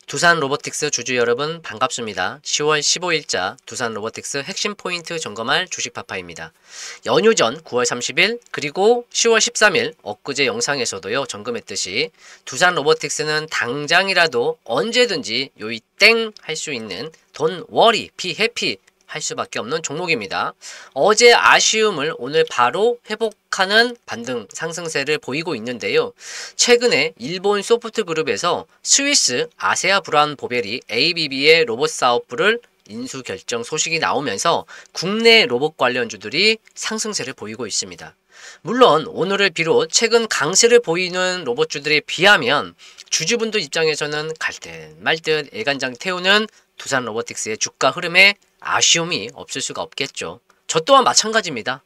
두산 로보틱스 주주 여러분 반갑습니다. 10월 15일자 두산 로보틱스 핵심 포인트 점검할 주식파파입니다. 연휴 전 9월 30일 그리고 10월 13일 엊그제 영상에서도요 점검했듯이 두산 로보틱스는 당장이라도 언제든지 요이 땡 할 수 있는 돈 워리 비 해피 할 수밖에 없는 종목입니다. 어제 아쉬움을 오늘 바로 회복하는 반등 상승세를 보이고 있는데요. 최근에 일본 소프트그룹에서 스위스 아세아 브라운 보벨이 ABB의 로봇 사업부를 인수 결정 소식이 나오면서 국내 로봇 관련주들이 상승세를 보이고 있습니다. 물론 오늘을 비롯 최근 강세를 보이는 로봇주들에 비하면 주주분들 입장에서는 갈 듯 말 듯 애간장 태우는 두산 로보틱스의 주가 흐름에 아쉬움이 없을 수가 없겠죠. 저 또한 마찬가지입니다.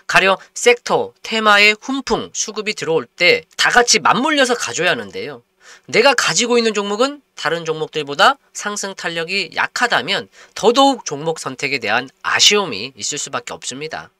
가령 섹터, 테마의 훈풍, 수급이 들어올 때 다 같이 맞물려서 가져야 하는데요. 내가 가지고 있는 종목은 다른 종목들보다 상승 탄력이 약하다면 더더욱 종목 선택에 대한 아쉬움이 있을 수밖에 없습니다.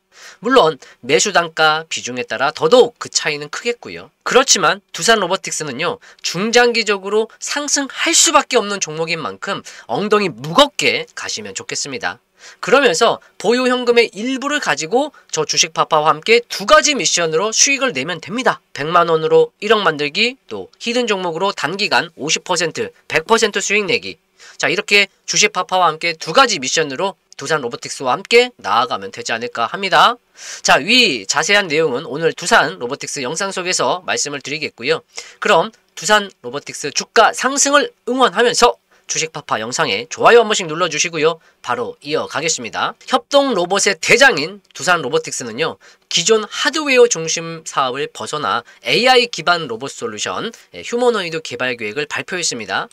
물론 매수 단가 비중에 따라 더더욱 그 차이는 크겠고요. 그렇지만 두산 로보틱스는요 중장기적으로 상승할 수밖에 없는 종목인 만큼 엉덩이 무겁게 가시면 좋겠습니다. 그러면서 보유 현금의 일부를 가지고 저 주식 파파와 함께 두 가지 미션으로 수익을 내면 됩니다. 100만원으로 1억 만들기, 또 히든 종목으로 단기간 50%, 100% 수익 내기. 자, 이렇게 주식 파파와 함께 두 가지 미션으로 두산 로보틱스와 함께 나아가면 되지 않을까 합니다. 자, 위 자세한 내용은 오늘 두산 로보틱스 영상 속에서 말씀을 드리겠고요. 그럼 두산 로보틱스 주가 상승을 응원하면서 주식파파 영상에 좋아요 한 번씩 눌러주시고요. 바로 이어가겠습니다. 협동 로봇의 대장인 두산 로보틱스는요. 기존 하드웨어 중심 사업을 벗어나 AI 기반 로봇 솔루션 휴머노이드 개발 계획을 발표했습니다.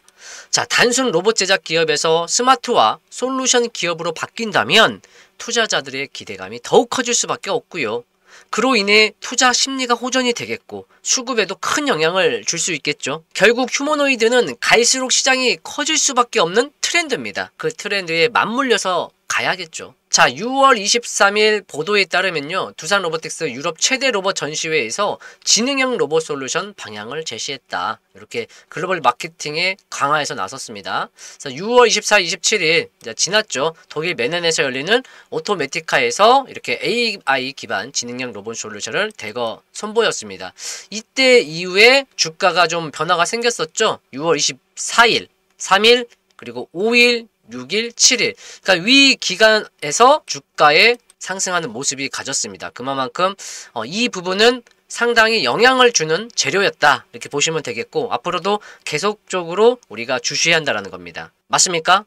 자, 단순 로봇 제작 기업에서 스마트화 솔루션 기업으로 바뀐다면 투자자들의 기대감이 더욱 커질 수밖에 없고요. 그로 인해 투자 심리가 호전이 되겠고 수급에도 큰 영향을 줄 수 있겠죠. 결국 휴머노이드는 갈수록 시장이 커질 수밖에 없는 트렌드입니다. 그 트렌드에 맞물려서 가야겠죠. 자, 6월 23일 보도에 따르면요. 두산 로보틱스 유럽 최대 로봇 전시회에서 지능형 로봇 솔루션 방향을 제시했다. 이렇게 글로벌 마케팅에 강화해서 나섰습니다. 그래서 6월 24, 27일 지났죠. 독일 메넨에서 열리는 오토매티카에서 이렇게 AI 기반 지능형 로봇 솔루션을 대거 선보였습니다. 이때 이후에 주가가 좀 변화가 생겼었죠. 6월 24일, 3일, 그리고 5일, 6일, 7일. 그러니까 위 기간에서 주가에 상승하는 모습이 가졌습니다. 그만큼 이 부분은 상당히 영향을 주는 재료였다. 이렇게 보시면 되겠고 앞으로도 계속적으로 우리가 주시해야 한다는 겁니다. 맞습니까?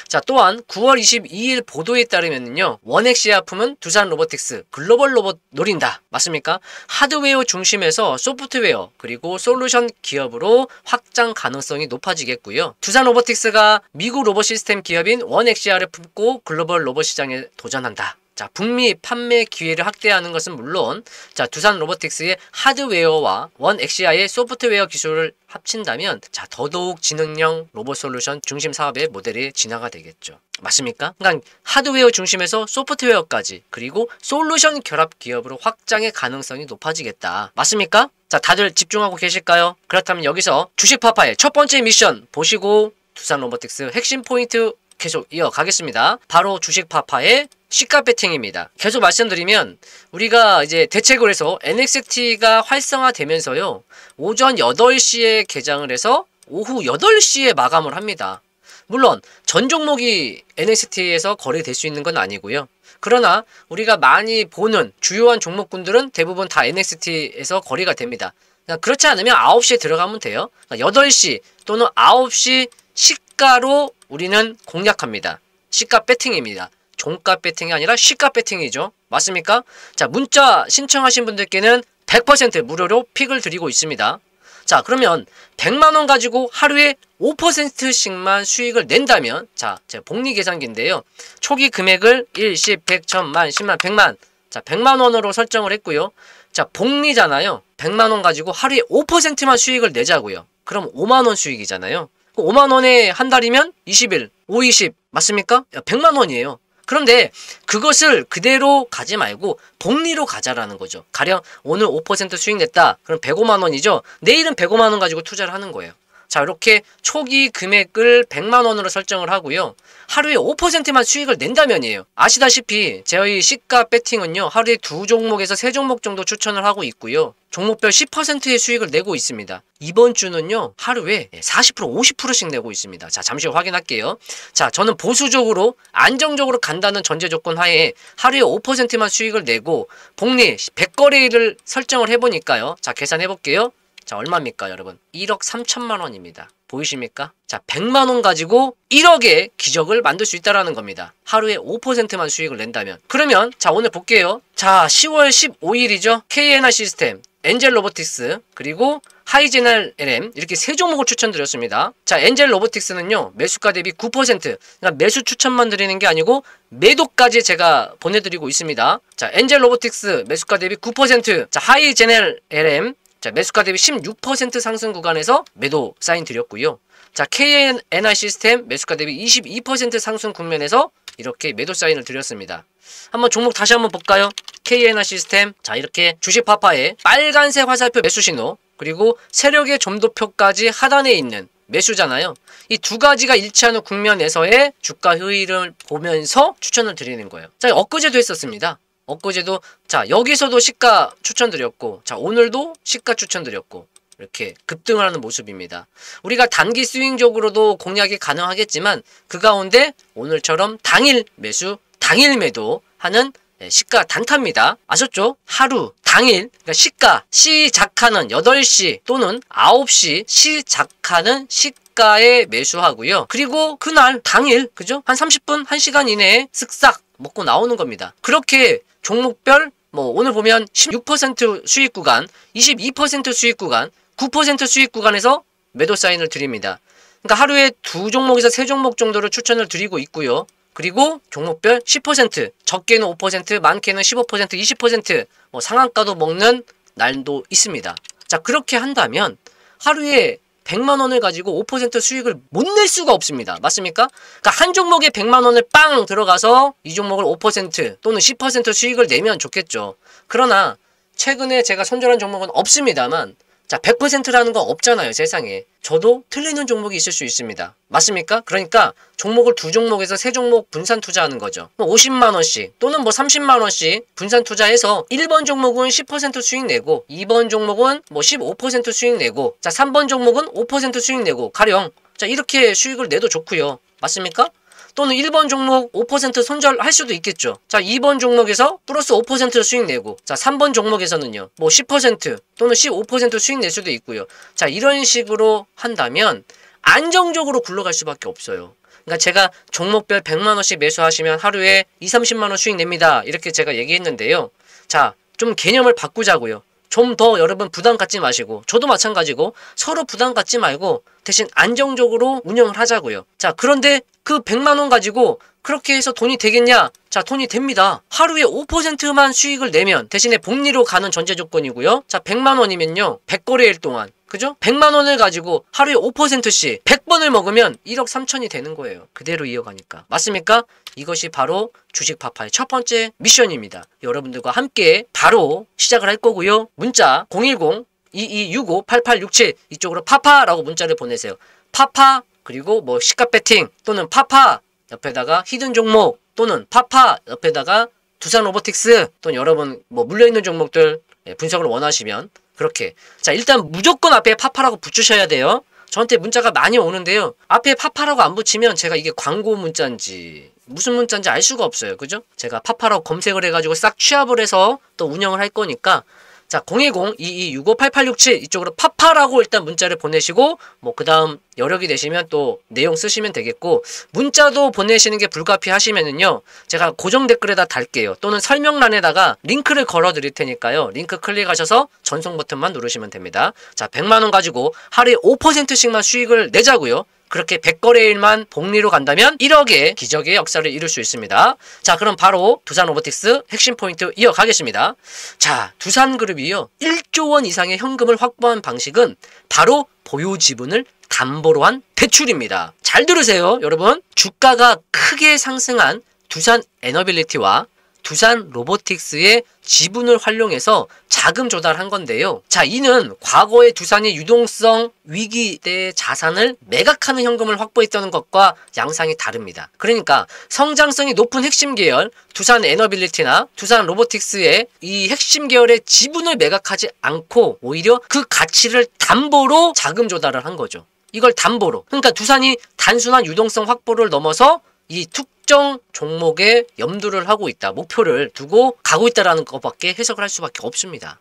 자, 또한 9월 22일 보도에 따르면요. 원엑시아 품은 두산 로보틱스 글로벌 로봇 노린다. 맞습니까? 하드웨어 중심에서 소프트웨어 그리고 솔루션 기업으로 확장 가능성이 높아지겠고요. 두산 로보틱스가 미국 로봇 시스템 기업인 원엑시아를 품고 글로벌 로봇 시장에 도전한다. 자, 북미 판매 기회를 확대하는 것은 물론 자, 두산 로보틱스의 하드웨어와 원엑시아의 소프트웨어 기술을 합친다면 자, 더더욱 지능형 로봇 솔루션 중심 사업의 모델이 진화가 되겠죠. 맞습니까? 그러니까 하드웨어 중심에서 소프트웨어까지 그리고 솔루션 결합 기업으로 확장의 가능성이 높아지겠다. 맞습니까? 자, 다들 집중하고 계실까요? 그렇다면 여기서 주식파파의 첫 번째 미션 보시고 두산 로보틱스 핵심 포인트 계속 이어가겠습니다. 바로 주식파파의 시가 배팅입니다. 계속 말씀드리면 우리가 이제 대책을 해서 NXT가 활성화되면서요. 오전 8시에 개장을 해서 오후 8시에 마감을 합니다. 물론 전 종목이 NXT에서 거래될 수 있는 건 아니고요. 그러나 우리가 많이 보는 주요한 종목군들은 대부분 다 NXT에서 거래가 됩니다. 그렇지 않으면 9시에 들어가면 돼요. 8시 또는 9시 시가로 우리는 공략합니다. 시가 배팅입니다. 종가 배팅이 아니라 시가 배팅이죠. 맞습니까? 자, 문자 신청하신 분들께는 100% 무료로 픽을 드리고 있습니다. 자, 그러면 100만원 가지고 하루에 5%씩만 수익을 낸다면 자, 제 복리 계산기인데요. 초기 금액을 1, 10, 100, 1000만, 10만, 100만 자, 100만원으로 설정을 했고요. 자, 복리잖아요. 100만원 가지고 하루에 5%만 수익을 내자고요. 그럼 5만원 수익이잖아요. 5만원에 한 달이면 20일, 5, 20 맞습니까? 100만원이에요. 그런데 그것을 그대로 가지 말고 복리로 가자라는 거죠. 가령 오늘 5% 수익 냈다. 그럼 105만 원이죠. 내일은 105만 원 가지고 투자를 하는 거예요. 자, 이렇게 초기 금액을 100만 원으로 설정을 하고요. 하루에 5%만 수익을 낸다면이에요. 아시다시피 저희 시가 배팅은요, 하루에 2종목에서 3종목 정도 추천을 하고 있고요. 종목별 10%의 수익을 내고 있습니다. 이번 주는요, 하루에 40%, 50%씩 내고 있습니다. 자, 잠시 후 확인할게요. 자, 저는 보수적으로 안정적으로 간다는 전제 조건 하에 하루에 5%만 수익을 내고 복리 100거래일을 설정을 해보니까요. 자, 계산해 볼게요. 자, 얼마입니까, 여러분? 1억 3천만 원입니다. 보이십니까? 자, 100만 원 가지고 1억의 기적을 만들 수 있다라는 겁니다. 하루에 5%만 수익을 낸다면. 그러면 자, 오늘 볼게요. 자, 10월 15일이죠. KNR 시스템, 엔젤 로보틱스, 그리고 하이제널 LM 이렇게 3종목을 추천드렸습니다. 자, 엔젤 로보틱스는요, 매수가 대비 9%, 그러니까 매수 추천만 드리는 게 아니고 매도까지 제가 보내드리고 있습니다. 자, 엔젤 로보틱스 매수가 대비 9%, 자, 하이제널 LM 자, 매수가 대비 16% 상승 구간에서 매도 사인 드렸고요. 자, KNR 시스템 매수가 대비 22% 상승 국면에서 이렇게 매도 사인을 드렸습니다. 한번 종목 다시 한번 볼까요? KNR 시스템, 자, 이렇게 주식 파파에 빨간색 화살표 매수 신호, 그리고 세력의 점도표까지 하단에 있는 매수잖아요. 이 두 가지가 일치하는 국면에서의 주가 흐름을 보면서 추천을 드리는 거예요. 자, 엊그제도 했었습니다. 엊그제도 자, 여기서도 시가 추천드렸고, 자, 오늘도 시가 추천드렸고, 이렇게 급등을 하는 모습입니다. 우리가 단기 스윙적으로도 공략이 가능하겠지만 그 가운데 오늘처럼 당일 매수, 당일 매도 하는 시가 단타입니다. 아셨죠? 하루, 당일, 그러니까 시작하는 8시 또는 9시 시작하는 시가에 매수하고요. 그리고 그날, 당일, 그죠? 한 30분, 1시간 이내에 쓱싹 먹고 나오는 겁니다. 그렇게 종목별 뭐 오늘 보면 16% 수익 구간, 22% 수익 구간, 9% 수익 구간에서 매도 사인을 드립니다. 그러니까 하루에 2종목에서 3종목 정도를 추천을 드리고 있고요. 그리고 종목별 10%, 적게는 5%, 많게는 15%, 20%, 뭐 상한가도 먹는 날도 있습니다. 자, 그렇게 한다면 하루에 100만 원을 가지고 5% 수익을 못 낼 수가 없습니다. 맞습니까? 그러니까 한 종목에 100만 원을 빵 들어가서 이 종목을 5% 또는 10% 수익을 내면 좋겠죠. 그러나 최근에 제가 손절한 종목은 없습니다만, 자, 100%라는 건 없잖아요, 세상에. 저도 틀리는 종목이 있을 수 있습니다. 맞습니까? 그러니까 종목을 2종목에서 3종목 분산 투자하는 거죠. 뭐 50만 원씩 또는 뭐 30만 원씩 분산 투자해서 1번 종목은 10% 수익 내고 2번 종목은 뭐 15% 수익 내고, 자, 3번 종목은 5% 수익 내고, 가령 자, 이렇게 수익을 내도 좋고요. 맞습니까? 또는 1번 종목 5% 손절할 수도 있겠죠. 자, 2번 종목에서 플러스 5% 수익 내고, 자, 3번 종목에서는요, 뭐 10% 또는 15% 수익 낼 수도 있고요. 자, 이런 식으로 한다면 안정적으로 굴러갈 수밖에 없어요. 그러니까 제가 종목별 100만 원씩 매수하시면 하루에 2, 30만 원 수익 냅니다. 이렇게 제가 얘기했는데요. 자, 좀 개념을 바꾸자고요. 좀 더 여러분 부담 갖지 마시고, 저도 마찬가지고 서로 부담 갖지 말고 대신 안정적으로 운영을 하자고요. 자, 그런데 그 100만 원 가지고 그렇게 해서 돈이 되겠냐? 자, 돈이 됩니다. 하루에 5%만 수익을 내면 대신에 복리로 가는 전제 조건이고요. 자, 100만 원이면요, 100거래일 동안, 그죠? 100만 원을 가지고 하루에 5%씩 100번을 먹으면 1억 3천이 되는 거예요. 그대로 이어가니까. 맞습니까? 이것이 바로 주식 파파의 첫 번째 미션입니다. 여러분들과 함께 바로 시작을 할 거고요. 문자 010-2265-8867 이쪽으로 파파라고 문자를 보내세요. 파파, 그리고 뭐 시가 배팅 또는 파파 옆에다가 히든 종목 또는 파파 옆에다가 두산 로보틱스 또는 여러분 뭐 물려있는 종목들 분석을 원하시면 그렇게. 자, 일단 무조건 앞에 파파라고 붙이셔야 돼요. 저한테 문자가 많이 오는데요. 앞에 파파라고 안 붙이면 제가 이게 광고 문자인지 무슨 문자인지 알 수가 없어요. 그죠? 제가 파파라고 검색을 해가지고 싹 취합을 해서 또 운영을 할 거니까, 자, 010-2265-8867 이쪽으로 파파라고 일단 문자를 보내시고, 뭐 그 다음 여력이 되시면 또 내용 쓰시면 되겠고, 문자도 보내시는 게 불가피하시면은요, 제가 고정 댓글에다 달게요. 또는 설명란에다가 링크를 걸어 드릴 테니까요. 링크 클릭하셔서 전송 버튼만 누르시면 됩니다. 자, 100만 원 가지고 하루에 5%씩만 수익을 내자고요. 그렇게 100거래일만 복리로 간다면 1억의 기적의 역사를 이룰 수 있습니다. 자, 그럼 바로 두산 로보틱스 핵심 포인트 이어가겠습니다. 자, 두산그룹이요, 1조 원 이상의 현금을 확보한 방식은 바로 보유 지분을 담보로 한 대출입니다. 잘 들으세요, 여러분. 주가가 크게 상승한 두산 에너빌리티와 두산 로보틱스의 지분을 활용해서 자금 조달한 건데요. 자, 이는 과거에 두산이 유동성 위기 때 자산을 매각하는 현금을 확보했다는 것과 양상이 다릅니다. 그러니까 성장성이 높은 핵심 계열 두산 에너빌리티나 두산 로보틱스의 이 핵심 계열의 지분을 매각하지 않고 오히려 그 가치를 담보로 자금 조달을 한 거죠. 이걸 담보로. 그러니까 두산이 단순한 유동성 확보를 넘어서 이 특정 종목에 염두를 하고 있다. 목표를 두고 가고 있다라는 것밖에 해석을 할 수밖에 없습니다.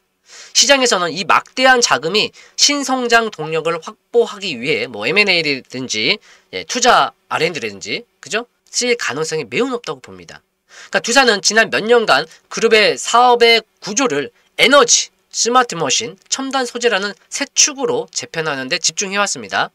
시장에서는 이 막대한 자금이 신성장 동력을 확보하기 위해 뭐 M&A라든지 투자 R&D라든지 그죠? 쓸 가능성이 매우 높다고 봅니다. 그러니까 두산은 지난 몇 년간 그룹의 사업의 구조를 에너지, 스마트 머신, 첨단 소재라는 세 축으로 재편하는 데 집중해왔습니다.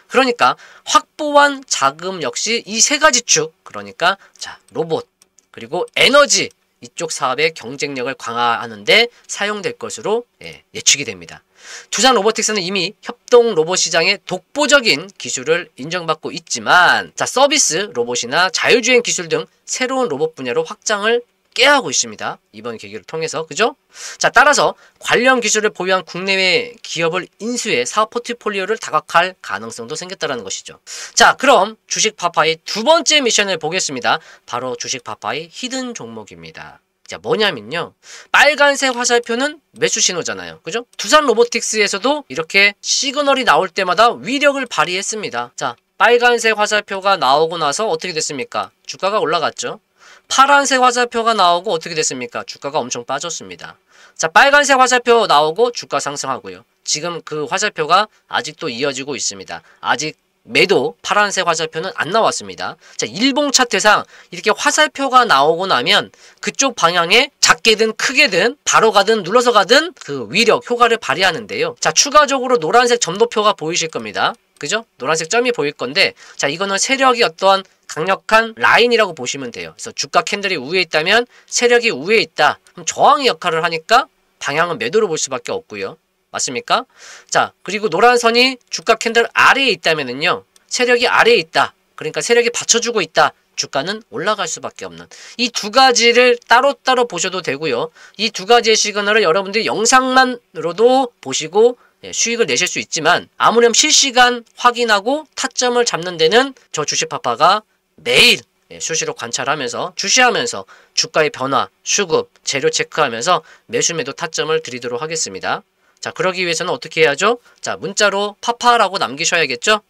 그러니까 확보한 자금 역시 이 세 가지 축, 그러니까 자 로봇, 그리고 에너지 이쪽 사업의 경쟁력을 강화하는 데 사용될 것으로 예측이 됩니다. 두산 로보틱스는 이미 협동 로봇 시장의 독보적인 기술을 인정받고 있지만 자 서비스 로봇이나 자율주행 기술 등 새로운 로봇 분야로 확장을 깨하고 있습니다. 이번 계기를 통해서 그죠? 자 따라서 관련 기술을 보유한 국내외 기업을 인수해 사업 포트폴리오를 다각할 가능성도 생겼다는 것이죠. 자 그럼 주식 파파이 두 번째 미션을 보겠습니다. 바로 주식 파파이 히든 종목입니다. 자 뭐냐면요, 빨간색 화살표는 매수 신호잖아요. 그죠? 두산 로보틱스에서도 이렇게 시그널이 나올 때마다 위력을 발휘했습니다. 자 빨간색 화살표가 나오고 나서 어떻게 됐습니까? 주가가 올라갔죠. 파란색 화살표가 나오고 어떻게 됐습니까? 주가가 엄청 빠졌습니다. 자, 빨간색 화살표 나오고 주가 상승하고요. 지금 그 화살표가 아직도 이어지고 있습니다. 아직 매도 파란색 화살표는 안 나왔습니다. 자, 일봉 차트상 이렇게 화살표가 나오고 나면 그쪽 방향에 작게든 크게든 바로 가든 눌러서 가든 그 위력, 효과를 발휘하는데요. 자, 추가적으로 노란색 점도표가 보이실 겁니다. 그죠? 노란색 점이 보일 건데 자, 이거는 세력이 어떠한 강력한 라인이라고 보시면 돼요. 그래서 주가 캔들이 우위에 있다면 세력이 우위에 있다. 그럼 저항의 역할을 하니까 방향은 매도로 볼 수밖에 없고요. 맞습니까? 자, 그리고 노란 선이 주가 캔들 아래에 있다면은요. 세력이 아래에 있다. 그러니까 세력이 받쳐주고 있다. 주가는 올라갈 수밖에 없는 이 두 가지를 따로따로 보셔도 되고요. 이 두 가지의 시그널을 여러분들이 영상만으로도 보시고 수익을 내실 수 있지만 아무렴 실시간 확인하고 타점을 잡는 데는 저 주식파파가 매일 수시로 관찰하면서 주시하면서 주가의 변화, 수급, 재료 체크하면서 매수 매도 타점을 드리도록 하겠습니다. 자, 그러기 위해서는 어떻게 해야죠? 자, 문자로 파파라고 남기셔야겠죠?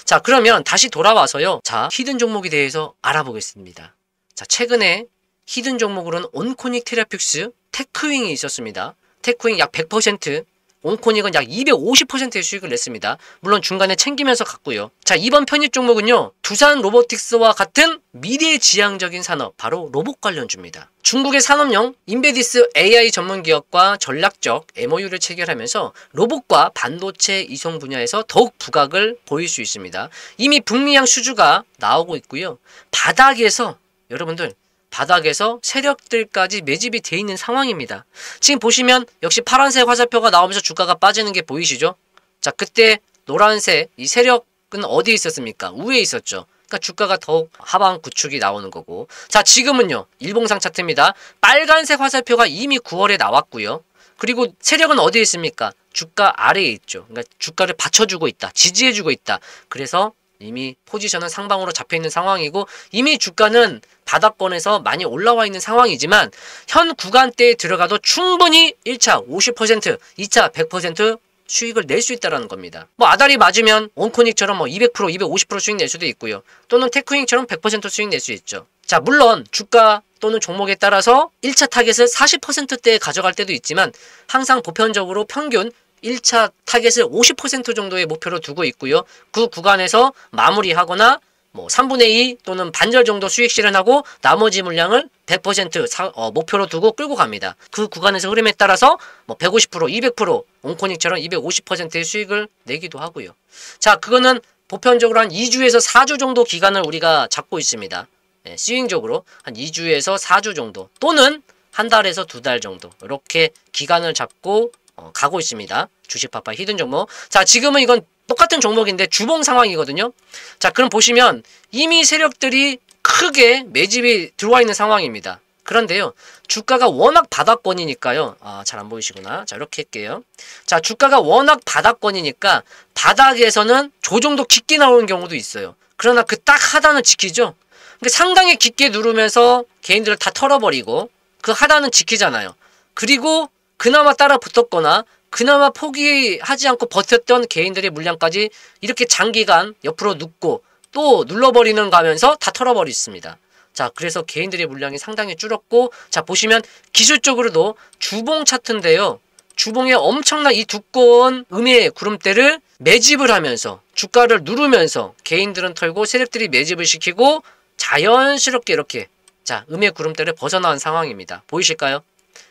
자, 그러면 다시 돌아와서요. 자, 히든 종목에 대해서 알아보겠습니다. 자, 최근에 히든 종목으로는 온코닉 테라픽스, 테크윙이 있었습니다. 테크윙 약 100%, 온코닉은 약 250%의 수익을 냈습니다. 물론 중간에 챙기면서 갔고요. 자, 이번 편입 종목은요. 두산 로보틱스와 같은 미래지향적인 산업, 바로 로봇 관련주입니다. 중국의 산업용 인베디스 AI 전문 기업과 전략적 MOU를 체결하면서 로봇과 반도체 이송 분야에서 더욱 부각을 보일 수 있습니다. 이미 북미향 수주가 나오고 있고요. 바닥에서 여러분들 바닥에서 세력들까지 매집이 돼 있는 상황입니다. 지금 보시면 역시 파란색 화살표가 나오면서 주가가 빠지는 게 보이시죠? 자, 그때 노란색 이 세력은 어디에 있었습니까? 우에 있었죠. 그러니까 주가가 더욱 하방 구축이 나오는 거고. 자, 지금은요. 일봉상 차트입니다. 빨간색 화살표가 이미 9월에 나왔고요. 그리고 세력은 어디에 있습니까? 주가 아래에 있죠. 그러니까 주가를 받쳐주고 있다. 지지해주고 있다. 그래서 이미 포지션은 상방으로 잡혀있는 상황이고 이미 주가는 바닥권에서 많이 올라와 있는 상황이지만 현 구간대에 들어가도 충분히 1차 50%, 2차 100% 수익을 낼 수 있다는 겁니다. 뭐 아다리 맞으면 온코닉처럼 뭐 200%, 250% 수익 낼 수도 있고요. 또는 테크윙처럼 100% 수익 낼 수 있죠. 자, 물론 주가 또는 종목에 따라서 1차 타겟을 40%대에 가져갈 때도 있지만 항상 보편적으로 평균 1차 타겟을 50% 정도의 목표로 두고 있고요. 그 구간에서 마무리하거나 뭐 3분의 2 또는 반절 정도 수익 실현하고 나머지 물량을 100% 목표로 두고 끌고 갑니다. 그 구간에서 흐름에 따라서 뭐 150%, 200% 온코닉처럼 250%의 수익을 내기도 하고요. 자, 그거는 보편적으로 한 2주에서 4주 정도 기간을 우리가 잡고 있습니다. 스윙적으로 한 2주에서 4주 정도 또는 한 달에서 2달 정도 이렇게 기간을 잡고 가고 있습니다. 주식파파 히든 종목. 자, 지금은 이건 똑같은 종목인데 주봉 상황이거든요. 자, 그럼 보시면 이미 세력들이 크게 매집이 들어와 있는 상황입니다. 그런데요, 주가가 워낙 바닥권이니까요. 잘 안 보이시구나. 자, 이렇게 할게요. 자, 주가가 워낙 바닥권이니까 바닥에서는 조정도 깊게 나오는 경우도 있어요. 그러나 그 딱 하단은 지키죠. 그러니까 상당히 깊게 누르면서 개인들을 다 털어버리고 그 하단은 지키잖아요. 그리고 그나마 따라 붙었거나 그나마 포기하지 않고 버텼던 개인들의 물량까지 이렇게 장기간 옆으로 눕고 또 눌러버리는 가면서 다 털어버렸습니다. 자, 그래서 개인들의 물량이 상당히 줄었고, 자, 보시면 기술적으로도 주봉 차트인데요. 주봉에 엄청난 이 두꺼운 음의 구름대를 매집을 하면서 주가를 누르면서 개인들은 털고 세력들이 매집을 시키고 자연스럽게 이렇게 자, 음의 구름대를 벗어나온 상황입니다. 보이실까요?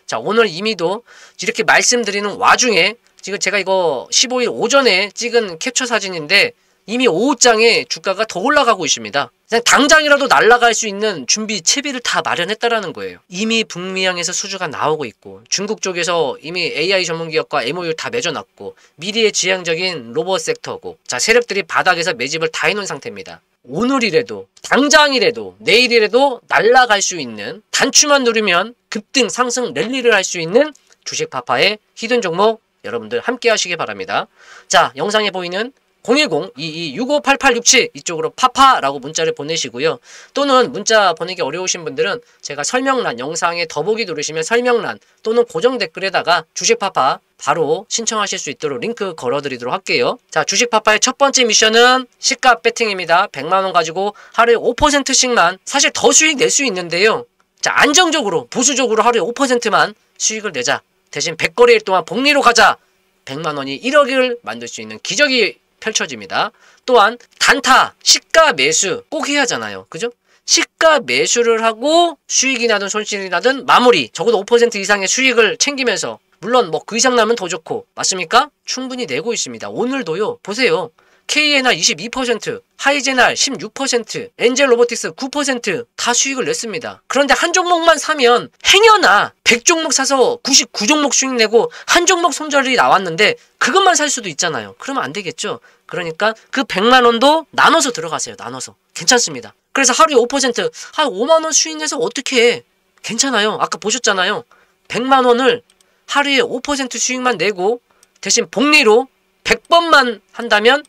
자, 오늘 이미도 이렇게 말씀드리는 와중에 지금 제가 이거 15일 오전에 찍은 캡처 사진인데 이미 오후장에 주가가 더 올라가고 있습니다. 그냥 당장이라도 날아갈 수 있는 준비 채비를 다 마련했다라는 거예요. 이미 북미향에서 수주가 나오고 있고 중국 쪽에서 이미 AI 전문기업과 MOU 다 맺어놨고 미래의 지향적인 로봇 섹터고 자, 세력들이 바닥에서 매집을 다 해놓은 상태입니다. 오늘이라도 당장이라도 내일이라도 날아갈 수 있는 단추만 누르면 급등 상승 랠리를 할 수 있는 주식 파파의 히든 종목 여러분들 함께 하시기 바랍니다. 자, 영상에 보이는 010-2265-8867 이쪽으로 파파라고 문자를 보내시고요. 또는 문자 보내기 어려우신 분들은 제가 설명란 영상에 더보기 누르시면 설명란 또는 고정 댓글에다가 주식 파파 바로 신청하실 수 있도록 링크 걸어드리도록 할게요. 자, 주식 파파의 첫 번째 미션은 시가 배팅입니다. 100만원 가지고 하루에 5%씩만 사실 더 수익 낼 수 있는데요. 자, 안정적으로 보수적으로 하루에 5%만 수익을 내자. 대신 100거래일 동안 복리로 가자. 100만원이 1억을 만들 수 있는 기적이 펼쳐집니다. 또한 단타, 시가 매수 꼭 해야 하잖아요. 그죠? 시가 매수를 하고 수익이 나든 손실이 나든 마무리 적어도 5% 이상의 수익을 챙기면서 물론 뭐 그 이상 나면 더 좋고 맞습니까? 충분히 내고 있습니다. 오늘도요. 보세요. KNR 22%, 하이제날 16%, 엔젤 로보틱스 9% 다 수익을 냈습니다. 그런데 한 종목만 사면 행여나 100종목 사서 99종목 수익 내고 한 종목 손절이 나왔는데 그것만 살 수도 있잖아요. 그러면 안 되겠죠. 그러니까 그 100만원도 나눠서 들어가세요. 나눠서. 괜찮습니다. 그래서 하루에 5%, 한 5만원 수익 내서 어떻게 해? 괜찮아요. 아까 보셨잖아요. 100만원을 하루에 5% 수익만 내고 대신 복리로 100번만 한다면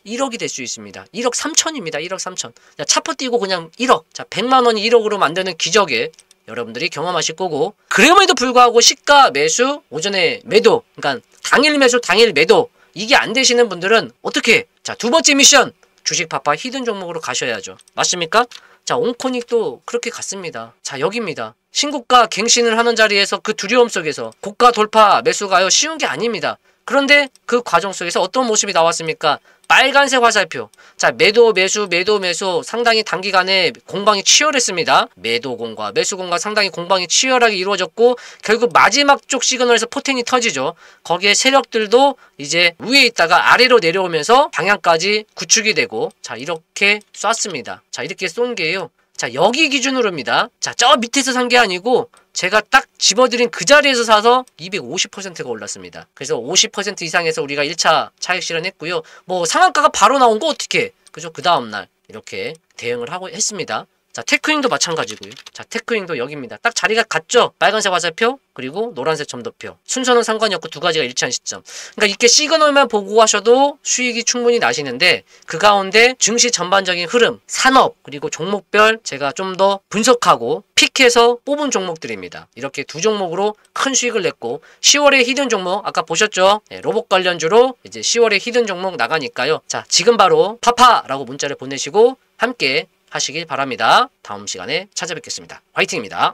1억이 될 수 있습니다. 1억 3천입니다. 1억 3천. 자, 차포 띄고 그냥 1억. 자, 100만원이 1억으로 만드는 기적에 여러분들이 경험하실 거고 그럼에도 불구하고 시가 매수, 오전에 매도 그러니까 당일 매수, 당일 매도 이게 안 되시는 분들은 어떻게? 자, 두 번째 미션 주식 파파 히든 종목으로 가셔야죠. 맞습니까? 자, 온코닉도 그렇게 갔습니다. 자, 여기입니다. 신고가 갱신을 하는 자리에서 그 두려움 속에서 고가 돌파 매수가요 쉬운 게 아닙니다. 그런데 그 과정 속에서 어떤 모습이 나왔습니까? 빨간색 화살표. 자, 매도 매수 매도 매수 상당히 단기간에 공방이 치열했습니다. 매도공과 매수공과 상당히 공방이 치열하게 이루어졌고 결국 마지막 쪽 시그널에서 포텐이 터지죠. 거기에 세력들도 이제 위에 있다가 아래로 내려오면서 방향까지 구축이 되고 자, 이렇게 쐈습니다. 자, 이렇게 쏜 게요. 자, 여기 기준으로입니다. 자, 저 밑에서 산 게 아니고 제가 딱 집어드린 그 자리에서 사서 250%가 올랐습니다. 그래서 50% 이상에서 우리가 1차 차익 실현했고요. 뭐 상한가가 바로 나온 거 어떻게? 그죠? 그 다음날 이렇게 대응을 하고 했습니다. 자, 테크윙도 마찬가지고요. 자, 테크윙도 여기입니다. 딱 자리가 같죠? 빨간색 화살표 그리고 노란색 점도표. 순서는 상관이 없고 두 가지가 일치한 시점. 그러니까 이렇게 시그널만 보고 하셔도 수익이 충분히 나시는데 그 가운데 증시 전반적인 흐름, 산업 그리고 종목별 제가 좀 더 분석하고 픽해서 뽑은 종목들입니다. 이렇게 두 종목으로 큰 수익을 냈고 10월에 히든 종목 아까 보셨죠? 네, 로봇 관련주로 이제 10월에 히든 종목 나가니까요. 자, 지금 바로 파파라고 문자를 보내시고 함께 하시길 바랍니다. 다음 시간에 찾아뵙겠습니다. 화이팅입니다.